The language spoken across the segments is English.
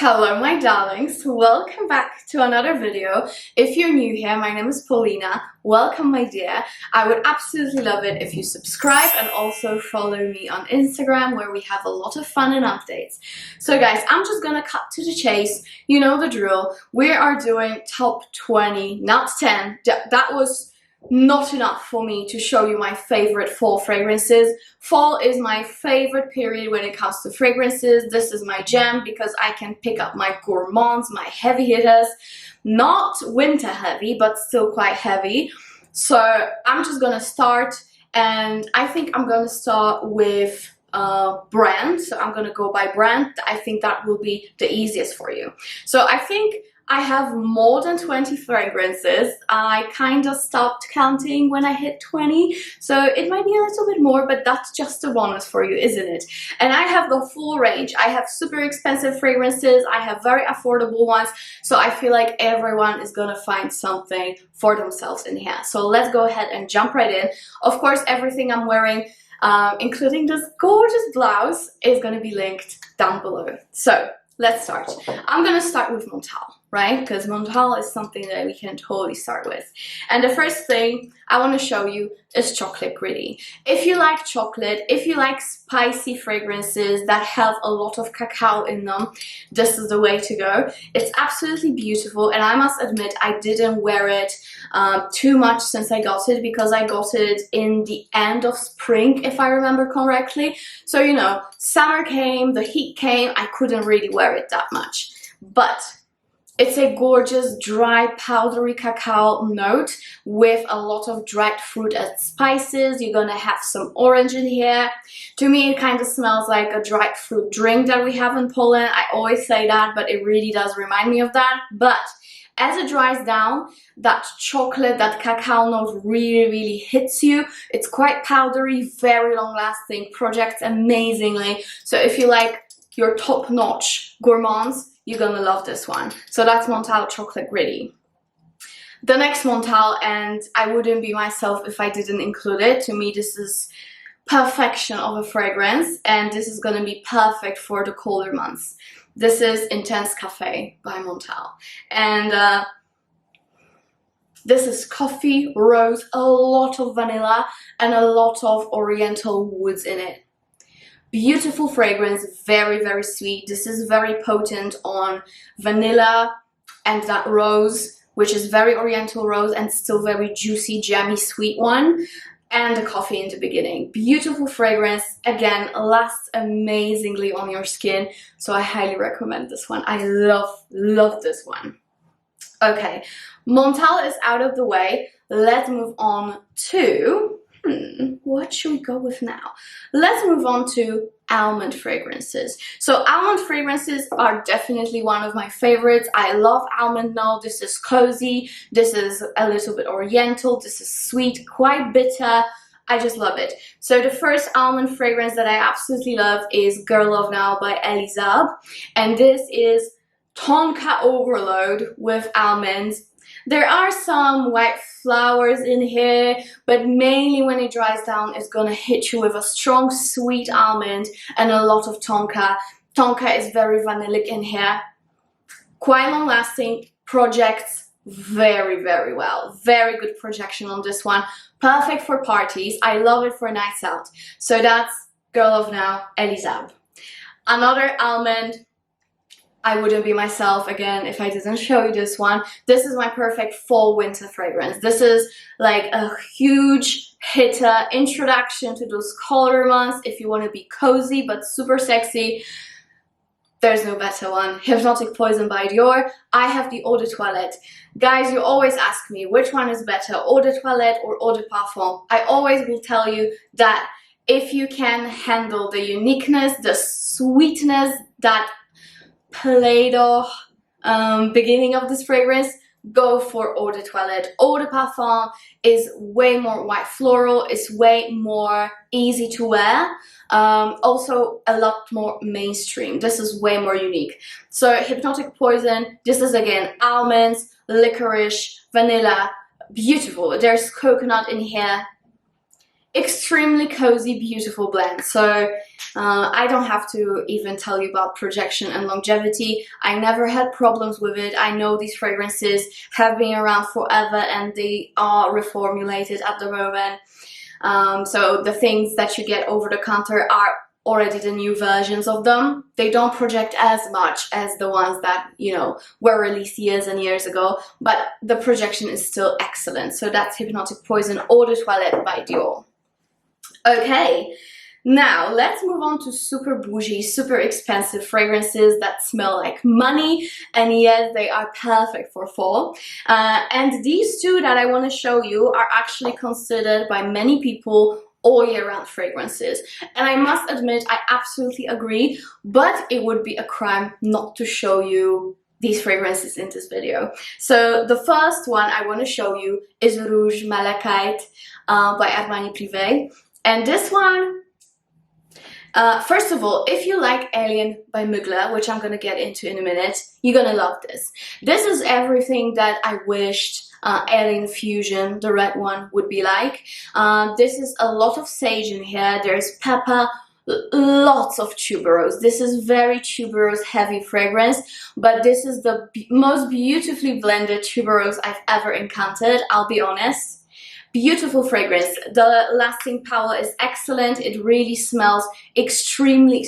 Hello my darlings, welcome back to another video. If you're new here, my name is Paulina. Welcome my dear. I would absolutely love it if you subscribe and also follow me on Instagram where we have a lot of fun and updates. So guys, I'm just gonna cut to the chase. You know the drill. We are doing top 20, not 10. That was not enough for me to show you my favorite fall fragrances. Fall is my favorite period when it comes to fragrances. This is my jam because I can pick up my gourmands, my heavy hitters. Not winter heavy, but still quite heavy. So I'm just gonna start, and I think I'm gonna start with brand. So I'm gonna go by brand. I think that will be the easiest for you. So I think I have more than 20 fragrances. I kind of stopped counting when I hit 20, so it might be a little bit more, but that's just a bonus for you, isn't it? And I have the full range. I have super expensive fragrances, I have very affordable ones, so I feel like everyone is gonna find something for themselves in here. So let's go ahead and jump right in. Of course, everything I'm wearing, including this gorgeous blouse, is gonna be linked down below. So let's start. I'm gonna start with Montale, right? Because Montale is something that we can totally start with. And the first thing I want to show you is Chocolate Gritty. If you like chocolate, if you like spicy fragrances that have a lot of cacao in them, this is the way to go. It's absolutely beautiful, and I must admit I didn't wear it too much since I got it, because I got it in the end of spring, if I remember correctly. So, you know, summer came, the heat came, I couldn't really wear it that much. But it's a gorgeous, dry, powdery cacao note with a lot of dried fruit and spices. You're gonna have some orange in here. To me, it kind of smells like a dried fruit drink that we have in Poland. I always say that, but it really does remind me of that. But as it dries down, that chocolate, that cacao note really hits you. It's quite powdery, very long-lasting, projects amazingly. So if you like your top-notch gourmands, you're gonna love this one. So that's Montale Chocolate Gritty. The next Montale, and I wouldn't be myself if I didn't include it. To me, this is perfection of a fragrance, and this is gonna be perfect for the colder months. This is Intense Café by Montale. And this is coffee, rose, a lot of vanilla, and a lot of oriental woods in it. Beautiful fragrance, very sweet. This is very potent on vanilla and that rose, which is very oriental rose and still very juicy, jammy, sweet one. And the coffee in the beginning. Beautiful fragrance, again, lasts amazingly on your skin. So I highly recommend this one. I love this one. Okay, Montale is out of the way. Let's move on to what should we go with now? Let's move on to almond fragrances. So almond fragrances are definitely one of my favorites. I love almond note. This is cozy, this is a little bit oriental, this is sweet, quite bitter. I just love it. So the first almond fragrance that I absolutely love is Girl of Now by Elie Saab, and this is tonka overload with almonds. There are some white flowers in here, but mainly when it dries down, it's gonna hit you with a strong sweet almond and a lot of tonka. Tonka is very vanillic in here. Quite long lasting, projects very well. Very good projection on this one. Perfect for parties. I love it for nights out. So that's Girl of Now, Elie Saab. Another almond. I wouldn't be myself again if I didn't show you this one. This is my perfect fall winter fragrance. This is like a huge hitter, introduction to those colder months if you want to be cozy but super sexy. There's no better one. Hypnotic Poison by Dior. I have the Eau de Toilette. Guys, you always ask me which one is better, Eau de Toilette or Eau de Parfum. I always will tell you that if you can handle the uniqueness, the sweetness, that Play-Doh beginning of this fragrance, go for Eau de Toilette. Eau de Parfum is way more white floral, it's way more easy to wear, also a lot more mainstream. This is way more unique. So Hypnotic Poison, this is again almonds, licorice, vanilla, beautiful. There's coconut in here. extremely cozy, beautiful blend. So I don't have to even tell you about projection and longevity. I never had problems with it. I know these fragrances have been around forever and they are reformulated at the moment. So the things that you get over the counter are already the new versions of them. They don't project as much as the ones that, you know, were released years and years ago, but the projection is still excellent. So that's Hypnotic Poison Eau de Toilette by Dior. Okay, now let's move on to super bougie, super expensive fragrances that smell like money, and yes, they are perfect for fall. And these two that I want to show you are actually considered by many people all year round fragrances, and I must admit I absolutely agree, but it would be a crime not to show you these fragrances in this video. So the first one I want to show you is Rouge Malachite by Armani Prive. And this one, first of all, if you like Alien by Mugler, which I'm gonna get into in a minute, you're gonna love this. This is everything that I wished Alien Fusion, the red one, would be like. This is a lot of sage in here, there's pepper, lots of tuberose. This is very tuberose heavy fragrance, but this is the most beautifully blended tuberose I've ever encountered, I'll be honest. Beautiful fragrance. The lasting power is excellent. It really smells extremely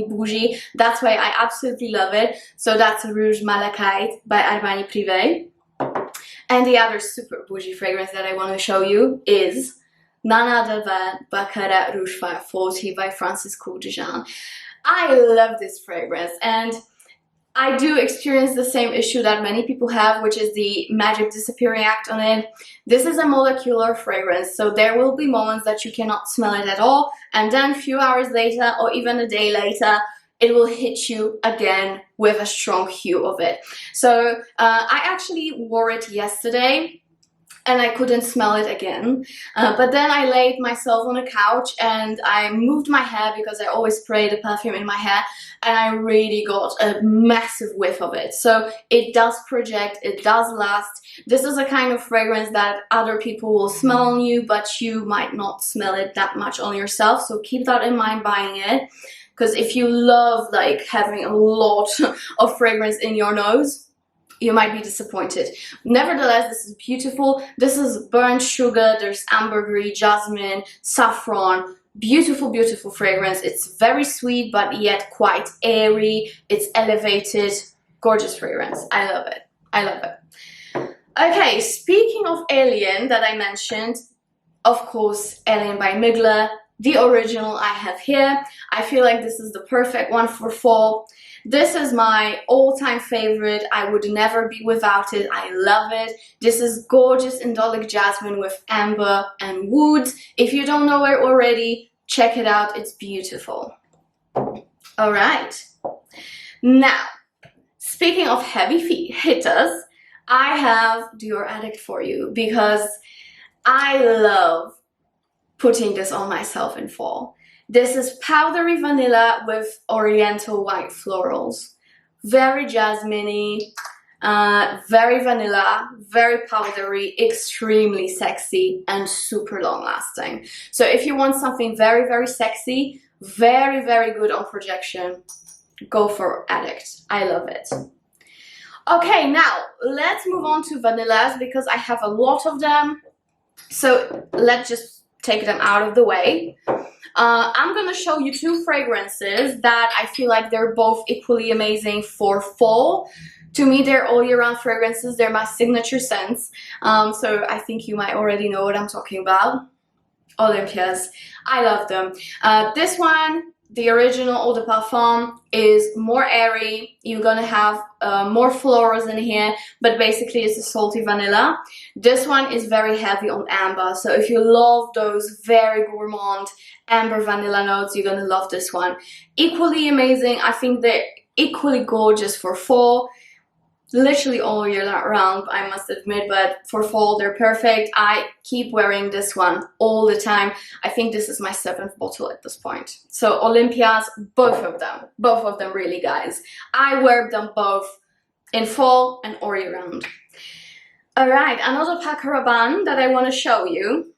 bougie. That's why I absolutely love it. So that's Rouge Malachite by Armani Prive. And the other super bougie fragrance that I want to show you is none other than Baccarat Rouge 540 by Francisco de Jean. I love this fragrance, and I do experience the same issue that many people have, which is the magic disappearing act on it. This is a molecular fragrance, so there will be moments that you cannot smell it at all, and then a few hours later or even a day later, it will hit you again with a strong hue of it. So I actually wore it yesterday and I couldn't smell it again, but then I laid myself on a couch and I moved my hair because I always spray the perfume in my hair, and I really got a massive whiff of it. So it does project, it does last. This is a kind of fragrance that other people will smell on you, but you might not smell it that much on yourself, so keep that in mind buying it, because if you love like having a lot of fragrance in your nose, you might be disappointed. Nevertheless, this is beautiful. This is burnt sugar, there's ambergris, jasmine, saffron. Beautiful, beautiful fragrance. It's very sweet, but yet quite airy. It's elevated. Gorgeous fragrance. I love it. I love it. Okay, speaking of Alien that I mentioned, of course, Alien by Mugler. The original I have here. I feel like this is the perfect one for fall. This is my all-time favorite. I would never be without it. I love it. This is gorgeous indolic jasmine with amber and woods. If you don't know it already, check it out. It's beautiful. All right. Now, speaking of heavy hitters, I have Dior Addict for you because I love putting this on myself in fall. This is powdery vanilla with oriental white florals. Very jasmine-y, very vanilla, very powdery, extremely sexy, and super long lasting. So if you want something very sexy, very good on projection, go for Addict. I love it. Okay, now let's move on to vanillas because I have a lot of them. So let's just take them out of the way. I'm gonna show you two fragrances that I feel like they're both equally amazing for fall. To me, they're all year round fragrances. They're my signature scents. So I think you might already know what I'm talking about. Olympias. I love them. This one, the original Eau de Parfum, is more airy. You're gonna have more florals in here, but basically it's a salty vanilla. This one is very heavy on amber, so if you love those very gourmand amber vanilla notes, you're gonna love this one. Equally amazing. I think they're equally gorgeous for fall. Literally all year round, I must admit, but for fall they're perfect. I keep wearing this one all the time. I think this is my 7th bottle at this point. So Olympias, both of them really, guys. I wear them both in fall and all year round. Alright, another Paco Rabanne that I want to show you.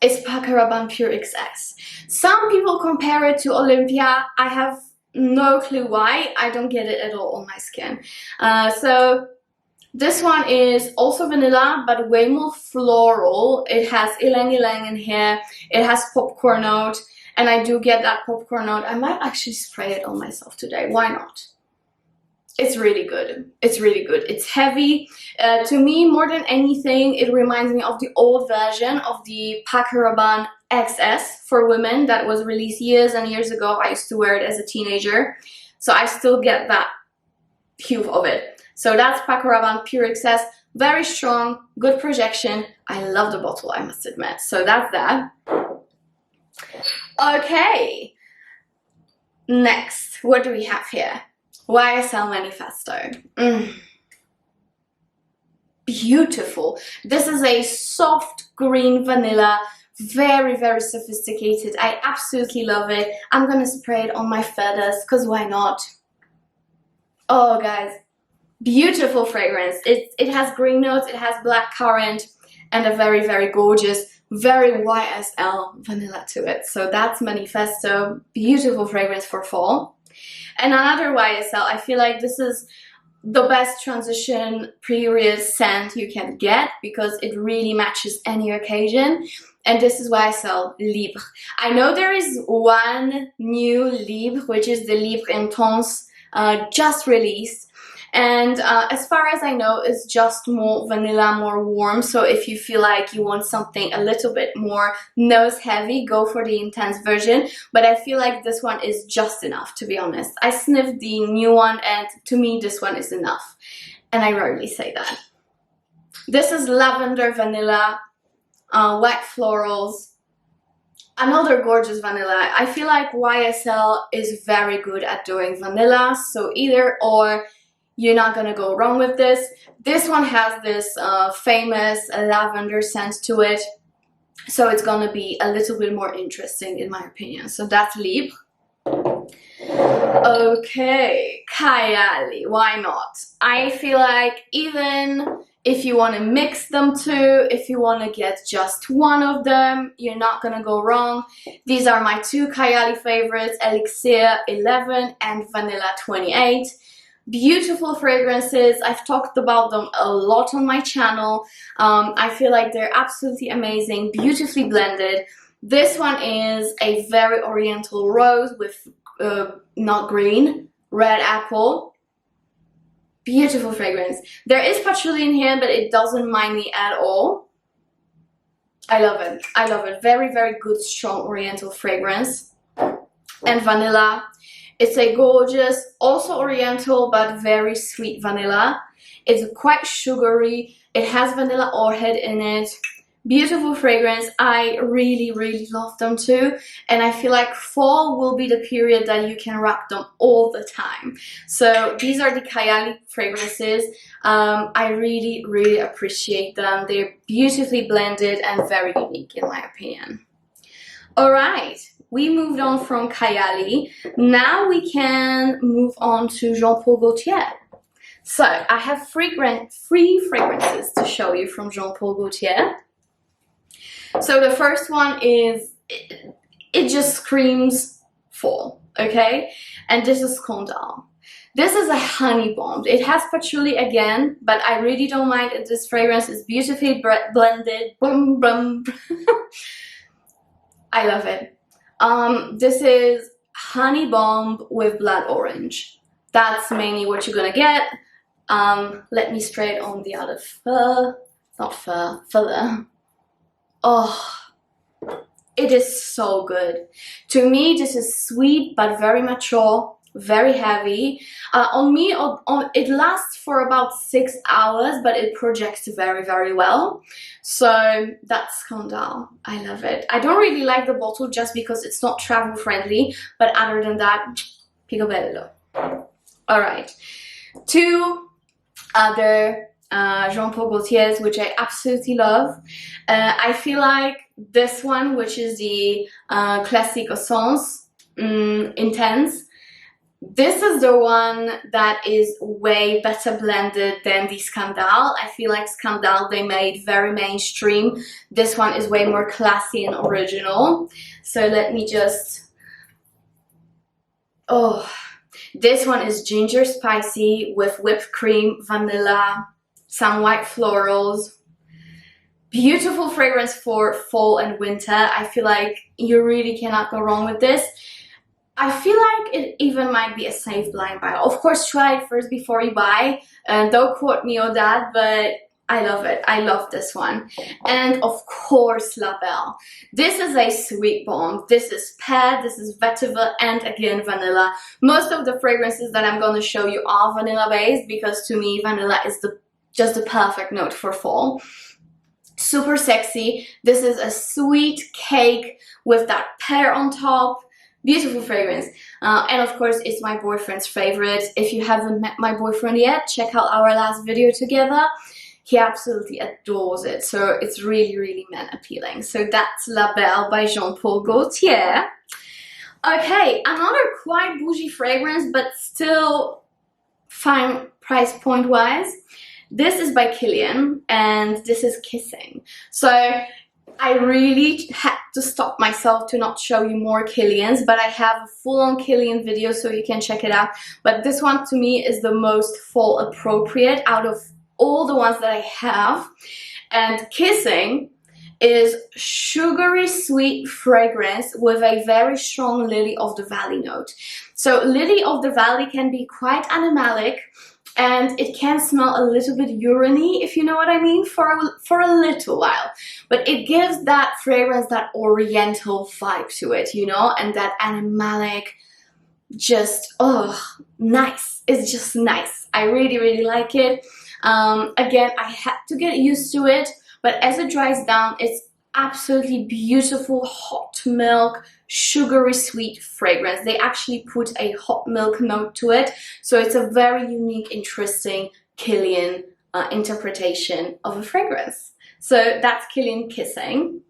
is Paco Rabanne Pure XS. Some people compare it to Olympea. I have no clue why. I don't get it at all on my skin. So this one is also vanilla, but way more floral. It has ylang ylang in here. It has popcorn note, and I do get that popcorn note. I might actually spray it on myself today. Why not? It's really good. It's really good. It's heavy. To me, more than anything, it reminds me of the old version of the Paco Rabanne XS for women that was released years and years ago. I used to wear it as a teenager, so I still get that hue of it. So that's Paco Rabanne Pure XS. Very strong, good projection. I love the bottle, I must admit. So that's that. Okay. Next, what do we have here? YSL Manifesto. Beautiful. This is a soft green vanilla, very, very sophisticated. I absolutely love it. I'm gonna spray it on my feathers because why not? Oh guys, beautiful fragrance. It has green notes, it has black currant, and a very, very gorgeous, very YSL vanilla to it. So that's Manifesto. Beautiful fragrance for fall. And another YSL, I feel like this is the best transition period scent you can get because it really matches any occasion. And this is YSL Libre. I know there is one new Libre, which is the Libre Intense, just released. And as far as I know, it's just more vanilla, more warm. So if you feel like you want something a little bit more nose heavy, go for the intense version. But I feel like this one is just enough, to be honest. I sniffed the new one and to me this one is enough. And I rarely say that. This is lavender vanilla, white florals. Another gorgeous vanilla. I feel like YSL is very good at doing vanilla. So either or. You're not gonna go wrong with this. This one has this famous lavender scent to it, so it's gonna be a little bit more interesting in my opinion. So that's Libre. Okay, Kayali, why not? I feel like even if you want to mix them two, if you want to get just one of them, you're not gonna go wrong. These are my two Kayali favorites, Elixir 11 and Vanilla 28. Beautiful fragrances. I've talked about them a lot on my channel. I feel like they're absolutely amazing, beautifully blended. This one is a very oriental rose with not green, red apple. Beautiful fragrance. There is patchouli in here, but it doesn't mind me at all. I love it. I love it. Very, very good, strong oriental fragrance. And vanilla. It's a gorgeous, also oriental, but very sweet vanilla. It's quite sugary. It has vanilla orehead in it. Beautiful fragrance. I really, really love them too. And I feel like fall will be the period that you can rock them all the time. So these are the Kayali fragrances. I really, really appreciate them. They're beautifully blended and very unique in my opinion. Alright. We moved on from Kayali. Now we can move on to Jean Paul Gaultier. So I have free fragrances to show you from Jean Paul Gaultier. So the first one is, it just screams fall, okay? And this is Scandal. This is a honey bomb. It has patchouli again, but I really don't mind it. This fragrance is beautifully blended. Brum, brum. I love it. This is honey bomb with blood orange. That's mainly what you're gonna get. Let me spray it on the other feather. Oh, it is so good. To me, this is sweet but very mature, very heavy. On me, it lasts for about 6 hours, but it projects very, very well. So that's Scandal. I love it. I don't really like the bottle just because it's not travel friendly, but other than that, picobello. Alright, two other Jean Paul Gaultiers, which I absolutely love. I feel like this one, which is the Classique Essence Intense, This is the one that is way better blended than the Scandal. I feel like Scandal they made very mainstream. This one is way more classy and original. So let me just... Oh, this one is ginger spicy with whipped cream, vanilla, some white florals. Beautiful fragrance for fall and winter. I feel like you really cannot go wrong with this. I feel like it even might be a safe blind buy. Of course, try it first before you buy. Don't quote me on that, but I love it. I love this one. And of course, La Belle. This is a sweet bomb. This is pear, this is vetiver, and again vanilla. Most of the fragrances that I'm going to show you are vanilla based because to me vanilla is just the perfect note for fall. Super sexy. This is a sweet cake with that pear on top. Beautiful fragrance. And of course, it's my boyfriend's favorite. If you haven't met my boyfriend yet, check out our last video together. He absolutely adores it. So it's really, really man appealing. So that's La Belle by Jean-Paul Gaultier. Okay, another quite bougie fragrance, but still fine price point wise. This is by Kilian, and this is Kissing. So I really had to stop myself to not show you more Kilians, but I have a full-on Kilian video so you can check it out. But this one to me is the most fall appropriate out of all the ones that I have. And Kissing is sugary sweet fragrance with a very strong Lily of the Valley note. So Lily of the Valley can be quite animalic, and it can smell a little bit urine-y, if you know what I mean, for a little while. But it gives that fragrance that oriental vibe to it, you know, and that animalic, just, oh, nice. It's just nice. I really, really like it. Again, I had to get used to it, but as it dries down, it's absolutely beautiful hot milk, sugary sweet fragrance. They actually put a hot milk note to it, so it's a very unique, interesting Kilian interpretation of a fragrance. So that's Kilian Kissing.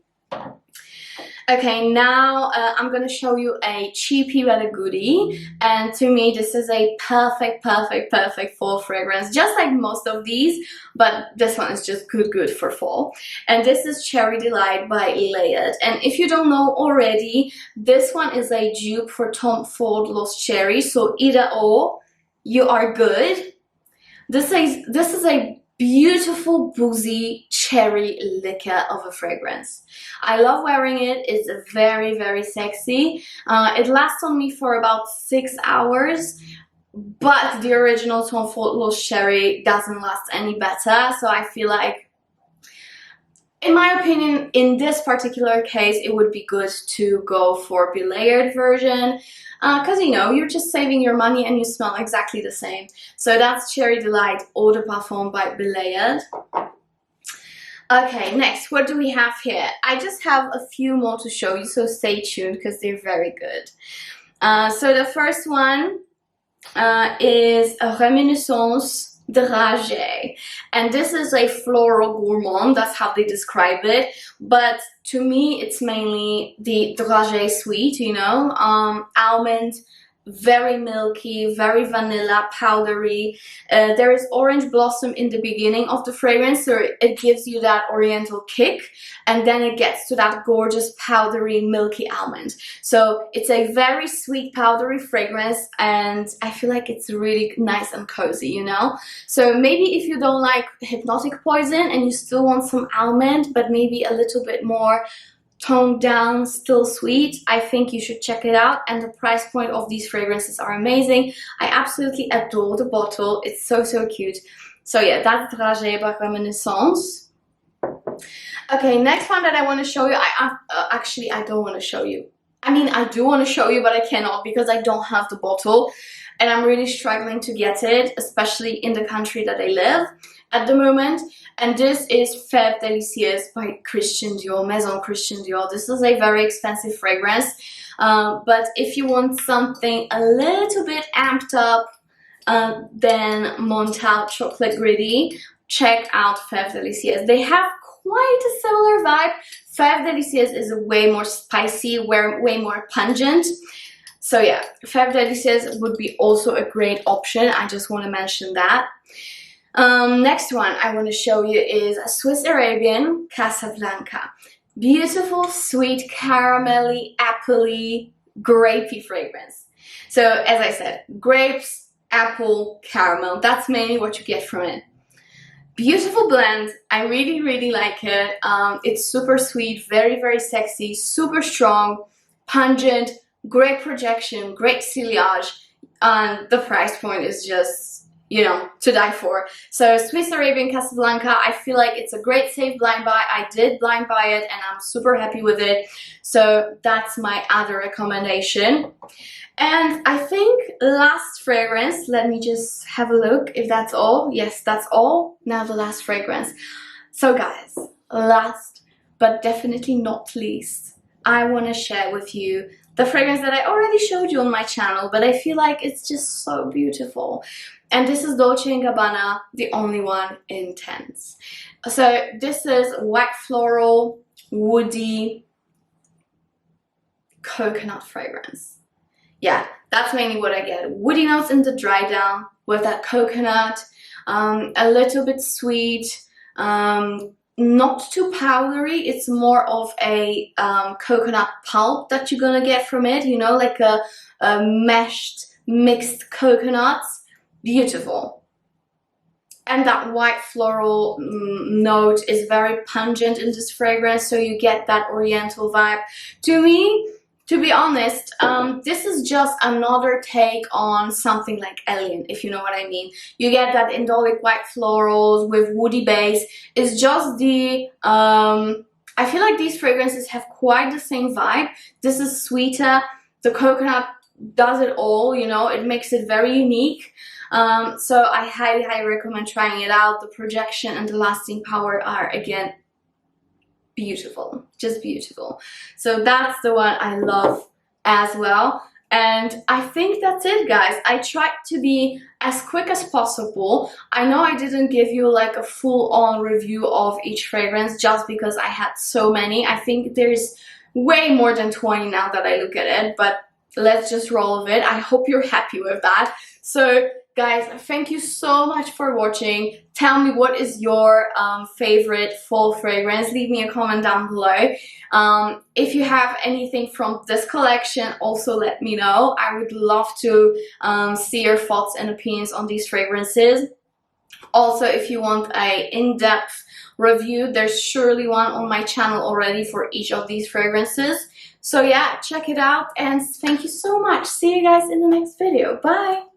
Okay, now I'm going to show you a cheapie but a goodie, and to me this is a perfect fall fragrance, just like most of these, but this one is just good for fall. And this is Cherry Delight by Layered, and if you don't know already, this one is a dupe for Tom Ford Lost Cherry, so either or, you are good. This is a beautiful boozy cherry liquor of a fragrance. I love wearing it. It's very, very sexy. It lasts on me for about 6 hours, but the original Tom Ford Lost Cherry doesn't last any better. So I feel like, in my opinion, in this particular case, it would be good to go for the layered version. Because, you know, you're just saving your money and you smell exactly the same. So that's Cherry Delight Eau de Parfum by Layered. Okay, next, what do we have here? I just have a few more to show you, so stay tuned because they're very good. So the first one is Reminiscence de Raja, and this is a floral gourmand, that's how they describe it, but to me it's mainly the Dragee suite, you know, almond, very milky, very vanilla, powdery. There is orange blossom in the beginning of the fragrance, so it gives you that oriental kick, and then it gets to that gorgeous powdery milky almond. So it's a very sweet powdery fragrance, and I feel like it's really nice and cozy, you know. So maybe if you don't like Hypnotic Poison and you still want some almond but maybe a little bit more toned down, still sweet, I think you should check it out. And the price point of these fragrances are amazing. I absolutely adore the bottle. It's so cute. So yeah, that's Dragee by Reminiscence. Okay, next one that I want to show you, actually I don't want to show you. I mean, I do want to show you, but I cannot because I don't have the bottle and I'm really struggling to get it, especially in the country that I live at the moment. And this is FEB Daily CS by Christian Dior, Maison Christian Dior. This is a very expensive fragrance, but if you want something a little bit amped up than Montale Chocolate Gritty, check out FEB Daily CS. They have quite a similar vibe. FEB Daily CS is way more spicy, way more pungent. So yeah, FEB Daily CS would be also a great option. I just want to mention that. Next one I want to show you is a Swiss Arabian Casablanca. Beautiful, sweet, caramelly, appley, grapey fragrance. So as I said, grapes, apple, caramel. That's mainly what you get from it. Beautiful blend. I really, really like it. It's super sweet, very, very sexy, super strong, pungent, great projection, great ciliage, and the price point is just, you know, to die for. So Swiss Arabian Casablanca, I feel like it's a great safe blind buy. I did blind buy it and I'm super happy with it. So that's my other recommendation. And I think last fragrance, let me just have a look if that's all. Yes, that's all. Now the last fragrance. So guys, last but definitely not least, I want to share with you the fragrance that I already showed you on my channel, but I feel like it's just so beautiful. And this is Dolce & Gabbana, the only one intense. So this is white floral, woody, coconut fragrance. Yeah, that's mainly what I get. Woody notes in the dry down with that coconut, a little bit sweet, not too powdery. It's more of a coconut pulp that you're gonna get from it, you know, like a meshed mixed coconuts. Beautiful. And that white floral note is very pungent in this fragrance, so you get that oriental vibe. To me, to be honest, this is just another take on something like Elie, if you know what I mean. You get that indolic white florals with woody base. It's just the, I feel like these fragrances have quite the same vibe. This is sweeter. The coconut does it all, you know, it makes it very unique. So I highly, highly recommend trying it out. The projection and the lasting power are, again, beautiful, just beautiful. So that's the one I love as well. And I think that's it, guys. I tried to be as quick as possible. I know I didn't give you like a full-on review of each fragrance just because I had so many. I think there's way more than 20 now that I look at it, but let's just roll with it. I hope you're happy with that. So guys, thank you so much for watching. Tell me, what is your favorite fall fragrance? Leave me a comment down below. If you have anything from this collection, also let me know. I would love to see your thoughts and opinions on these fragrances. Also, if you want a in-depth review, there's surely one on my channel already for each of these fragrances. So yeah, check it out, and thank you so much. See you guys in the next video. Bye!